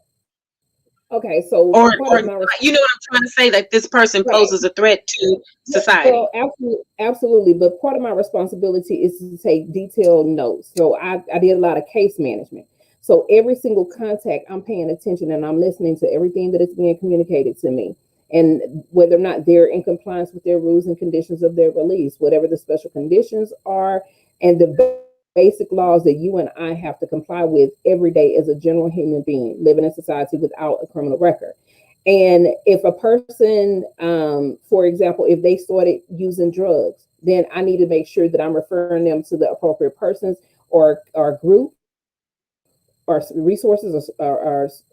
okay, so or you know what I'm trying to say, that this person poses a threat to society. Well, absolutely. But part of my responsibility is to take detailed notes. So I did a lot of case management. So every single contact, I'm paying attention and I'm listening to everything that is being communicated to me. And whether or not they're in compliance with their rules and conditions of their release, whatever the special conditions are, and the basic laws that you and I have to comply with every day as a general human being living in society without a criminal record. And if a person, for example, if they started using drugs, then I need to make sure that I'm referring them to the appropriate persons or group or resources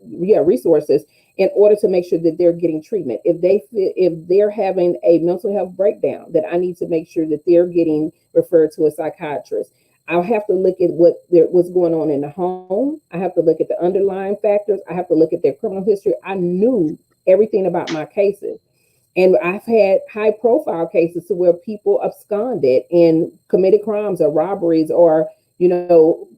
resources in order to make sure that they're getting treatment. If they're having a mental health breakdown, that I need to make sure that they're getting referred to a psychiatrist. I'll have to look at what's going on in the home. I have to look at the underlying factors. I have to look at their criminal history. I knew everything about my cases. And I've had high profile cases to where people absconded and committed crimes or robberies or,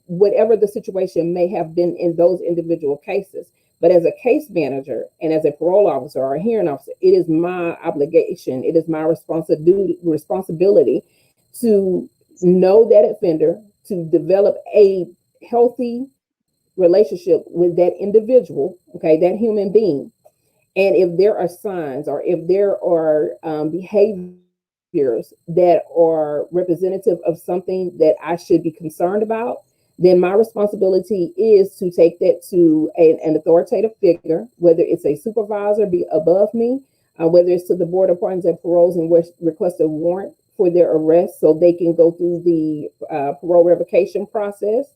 whatever the situation may have been in those individual cases. But as a case manager and as a parole officer or a hearing officer, it is my obligation, it is my responsibility to know that offender, to develop a healthy relationship with that individual, okay, that human being. And if there are signs or if there are behaviors that are representative of something that I should be concerned about, then my responsibility is to take that to an authoritative figure, whether it's a supervisor be above me, whether it's to the Board of Pardons and Paroles and request a warrant for their arrest so they can go through the parole revocation process.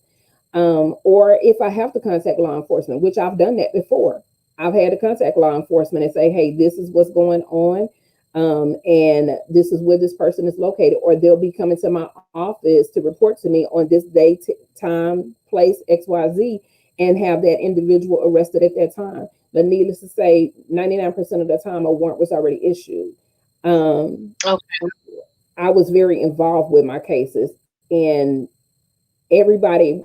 Or if I have to contact law enforcement, which I've done that before. I've had to contact law enforcement and say, hey, this is what's going on. And this is where this person is located, or they'll be coming to my office to report to me on this day, time, place, XYZ, and have that individual arrested at that time. But needless to say, 99% of the time, a warrant was already issued. Okay. I was very involved with my cases, and everybody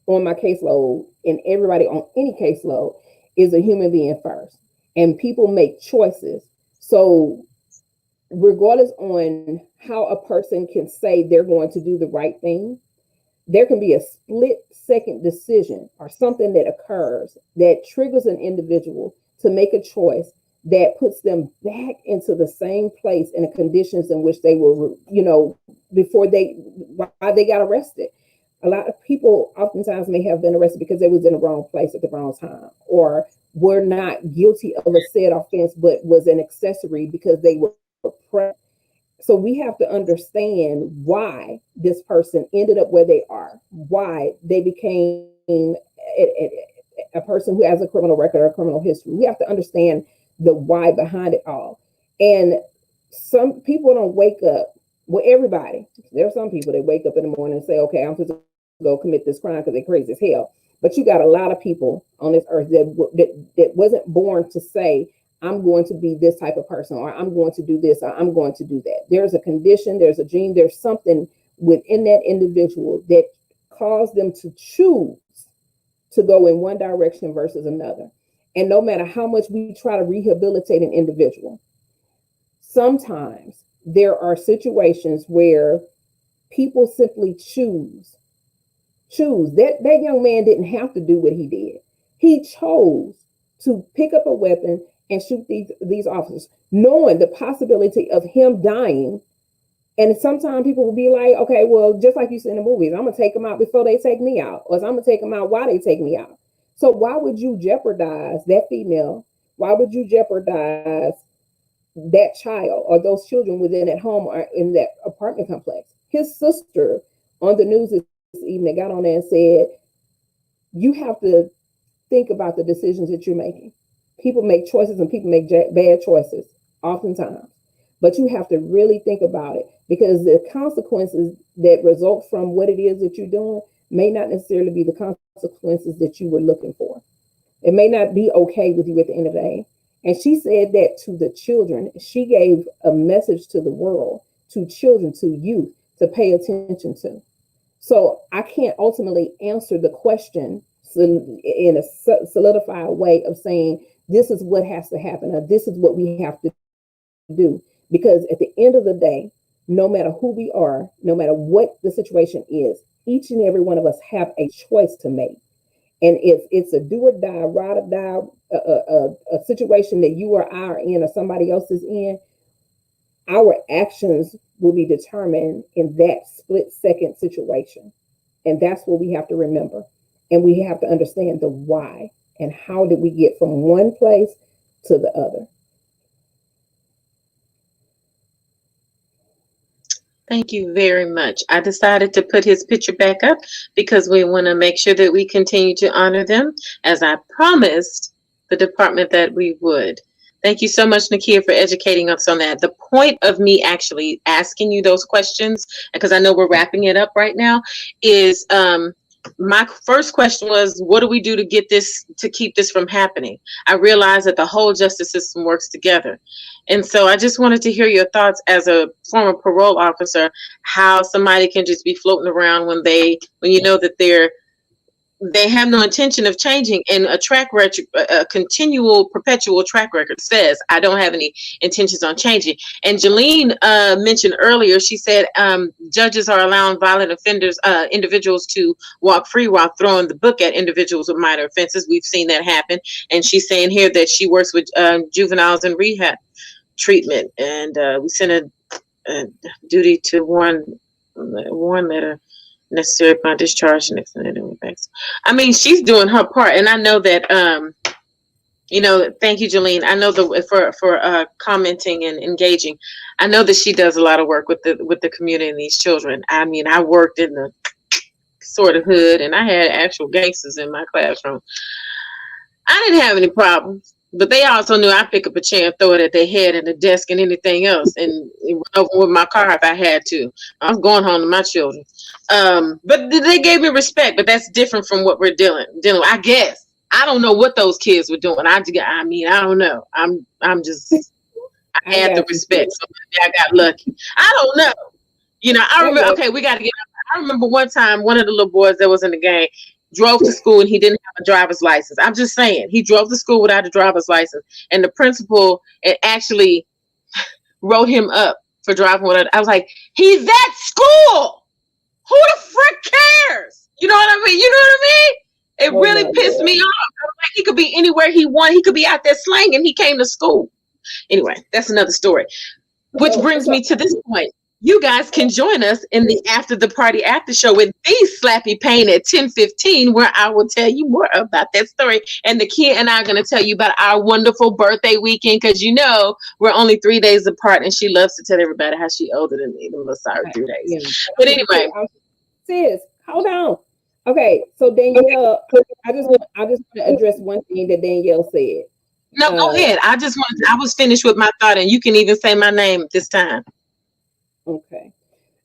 on my caseload and everybody on any caseload is a human being first. And people make choices. So regardless on how a person can say they're going to do the right thing, there can be a split-second decision or something that occurs that triggers an individual to make a choice that puts them back into the same place in the conditions in which they were, before why they got arrested. A lot of people oftentimes may have been arrested because they was in the wrong place at the wrong time, or were not guilty of a said offense, but was an accessory because they were present. So we have to understand why this person ended up where they are, why they became a person who has a criminal record or a criminal history. We have to understand the why behind it all. And some people don't wake up, well, everybody, there are some people that wake up in the morning and say, okay, I'm supposed to go commit this crime because they're crazy as hell. But you got a lot of people on this earth that wasn't born to say, I'm going to be this type of person, or I'm going to do this, or I'm going to do that. There's a condition, there's a gene, there's something within that individual that caused them to choose to go in one direction versus another. And no matter how much we try to rehabilitate an individual, sometimes there are situations where people simply choose. That young man didn't have to do what he did. He chose to pick up a weapon and shoot these officers, knowing the possibility of him dying. And sometimes people will be like, okay, well, just like you see in the movies, I'm gonna take them out before they take me out, or I'm gonna take them out while they take me out. So why would you jeopardize that female? Why would you jeopardize that child or those children within that home or in that apartment complex? His sister on the news this evening got on there and said, you have to think about the decisions that you're making. People make choices and people make bad choices oftentimes, but you have to really think about it, because the consequences that result from what it is that you're doing may not necessarily be the consequences that you were looking for. It may not be okay with you at the end of the day. And she said that to the children. She gave a message to the world, to children, to youth, to pay attention to. So I can't ultimately answer the question in a solidified way of saying this is what has to happen or this is what we have to do. Because at the end of the day, no matter who we are, no matter what the situation is, each and every one of us have a choice to make. And if it's a do or die, ride or die, a situation that you or I are in or somebody else is in, our actions will be determined in that split second situation. And that's what we have to remember. And we have to understand the why and how did we get from one place to the other. Thank you very much. I decided to put his picture back up because we want to make sure that we continue to honor them as I promised the department that we would. Thank you so much, Nakia, for educating us on that. The point of me actually asking you those questions, because I know we're wrapping it up right now, is my first question was, what do we do to get this, to keep this from happening? I realize that the whole justice system works together. And so I just wanted to hear your thoughts as a former parole officer, how somebody can just be floating around when you know that they're they have no intention of changing, and a track record, a continual perpetual track record says I don't have any intentions on changing. And Jolene mentioned earlier, she said judges are allowing violent offenders, individuals, to walk free while throwing the book at individuals with minor offenses. We've seen that happen. And she's saying here that she works with juveniles in rehab treatment, and we sent a duty to warn letter necessary upon discharge. I mean, she's doing her part, and I know that. Thank you, Jolene. I know for commenting and engaging. I know that she does a lot of work with the community and these children. I mean, I worked in the sort of hood, and I had actual gangsters in my classroom. I didn't have any problems, but they also knew I'd pick up a chair and throw it at their head and the desk and anything else, and it went over with my car if I had to. I was going home to my children. But they gave me respect, but that's different from what we're dealing with. I guess I don't know what those kids were doing. I mean, I don't know. I'm just I had the respect, so maybe I got lucky. I don't know. I remember. Okay, we got to get. I remember one time one of the little boys that was in the gang drove to school and he didn't have a driver's license. I'm just saying, he drove to school without a driver's license, and the principal actually wrote him up for driving without. I was like, he's at school. Who the frick cares? You know what I mean? It really pissed me off. I was like, he could be anywhere he wanted. He could be out there slanging. He came to school. Anyway, that's another story. Which brings me to this point. You guys can join us in the After the Party After Show with the Slappy Pain at 10:15, where I will tell you more about that story. And Nakia and I are going to tell you about our wonderful birthday weekend, because we're only 3 days apart, and she loves to tell everybody how she older than me. I'm sorry, 3 days. Yeah. But anyway, sis, hold on. Okay, so Danielle, I just want to address one thing that Danielle said. No, go ahead. I was finished with my thought, and you can even say my name this time. Okay.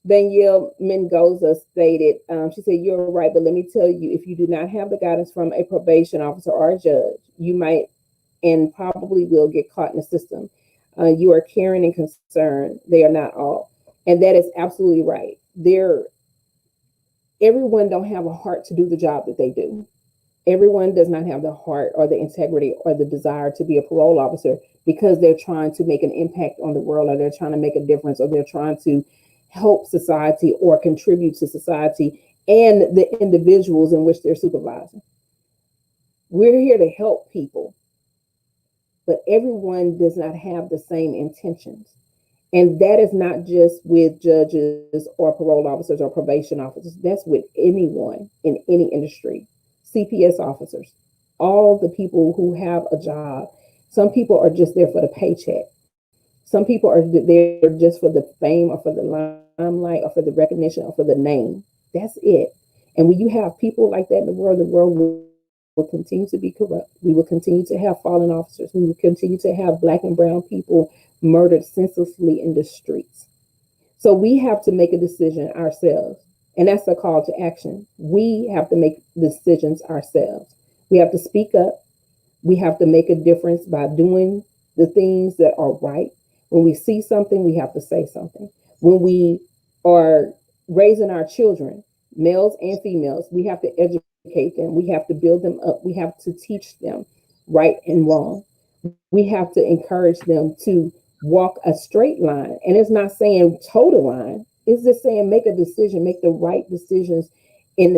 Danielle Mendoza stated, she said, you're right, but let me tell you, if you do not have the guidance from a probation officer or a judge, you might and probably will get caught in the system. You are caring and concerned. They are not all. And that is absolutely right. Everyone don't have a heart to do the job that they do. Everyone does not have the heart or the integrity or the desire to be a parole officer because they're trying to make an impact on the world, or they're trying to make a difference, or they're trying to help society or contribute to society and the individuals in which they're supervising. We're here to help people, but everyone does not have the same intentions. And that is not just with judges or parole officers or probation officers. That's with anyone in any industry. CPS officers, all the people who have a job. Some people are just there for the paycheck. Some people are there just for the fame or for the limelight or for the recognition or for the name. That's it. And when you have people like that in the world will continue to be corrupt. We will continue to have fallen officers. We will continue to have Black and brown people murdered senselessly in the streets. So we have to make a decision ourselves. And that's a call to action. We have to make decisions ourselves. We have to speak up. We have to make a difference by doing the things that are right. When we see something, we have to say something. When we are raising our children, males and females, we have to educate them. We have to build them up. We have to teach them right and wrong. We have to encourage them to walk a straight line. And it's not saying toe the line. It's just saying make a decision, make the right decisions in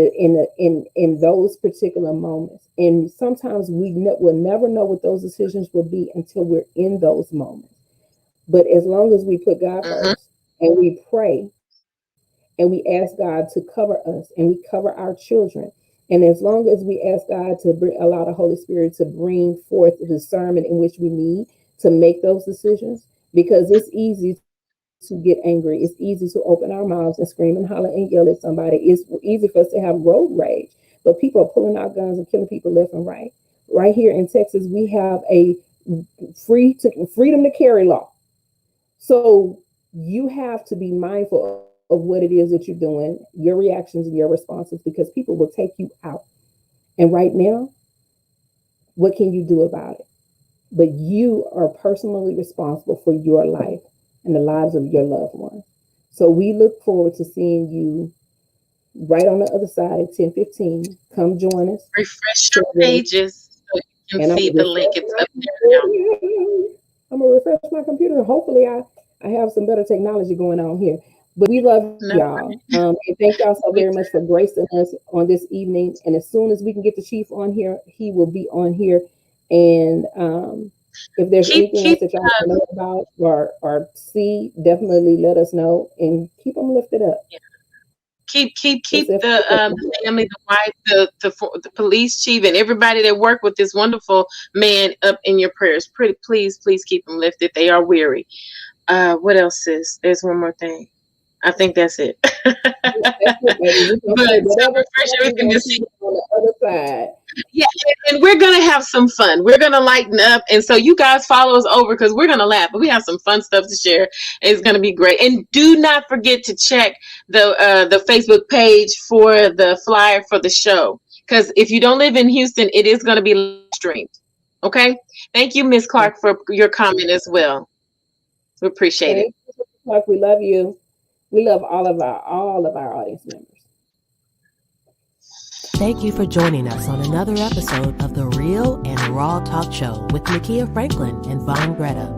those particular moments. And sometimes will never know what those decisions will be until we're in those moments. But as long as we put God first and we pray and we ask God to cover us and we cover our children, and as long as we ask God to allow the Holy Spirit to bring forth the discernment in which we need to make those decisions, because it's easy to get angry. It's easy to open our mouths and scream and holler and yell at somebody. It's easy for us to have road rage, but people are pulling out guns and killing people left and right. Right here in Texas, we have a freedom to carry law. So you have to be mindful of what it is that you're doing, your reactions and your responses, because people will take you out. And right now, what can you do about it? But you are personally responsible for your life and the lives of your loved ones. So we look forward to seeing you right on the other side at 10:15. Come join us. Refresh your pages so you can And I'm see gonna the refresh link. It's my up there now. computer. I'm gonna refresh my computer. Hopefully, I have some better technology going on here. But we love No, y'all. And thank y'all so we very much for gracing us on this evening. And as soon as we can get the chief on here, he will be on here. And if there's anything else keep that y'all want to know about or see, definitely let us know and keep them lifted up. keep the family, the wife, the police chief, and everybody that work with this wonderful man up in your prayers. Please keep them lifted. They are weary. What else is? There's one more thing. I think that's it. That's it, baby. But so refresh everything to see. On the other side. Yeah, and we're gonna have some fun. We're gonna lighten up, and so you guys follow us over because we're gonna laugh. But we have some fun stuff to share. It's gonna be great. And do not forget to check the Facebook page for the flyer for the show. Because if you don't live in Houston, it is gonna be live streamed. Okay. Thank you, Miss Clark, for your comment as well. We appreciate it. Clark, we love you. We love all of our audience members. Thank you for joining us on another episode of the Real and Raw Talk Show with Nakia Franklin and Vawn Gretta.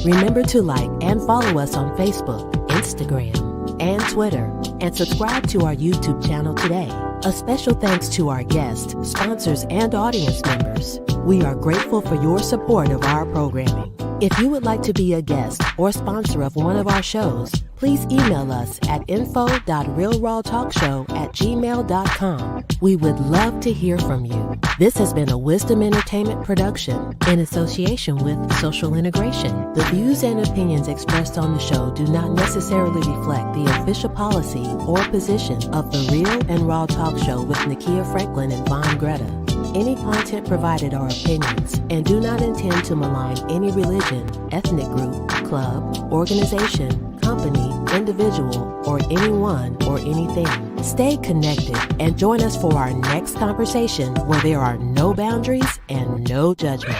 Remember to like and follow us on Facebook, Instagram, and Twitter, and subscribe to our YouTube channel today. A special thanks to our guests, sponsors, and audience members. We are grateful for your support of our programming. If you would like to be a guest or sponsor of one of our shows, please email us at info.realrawtalkshow@gmail.com. We would love to hear from you. This has been a Wisdom Entertainment production in association with Social Integration. The views and opinions expressed on the show do not necessarily reflect the official policy or position of the Real and Raw Talk Show with Nakia Franklin and Vawn Gretta. Any content provided are opinions and do not intend to malign any religion, ethnic group, club, organization, company, individual, or anyone or anything. Stay connected and join us for our next conversation where there are no boundaries and no judgments.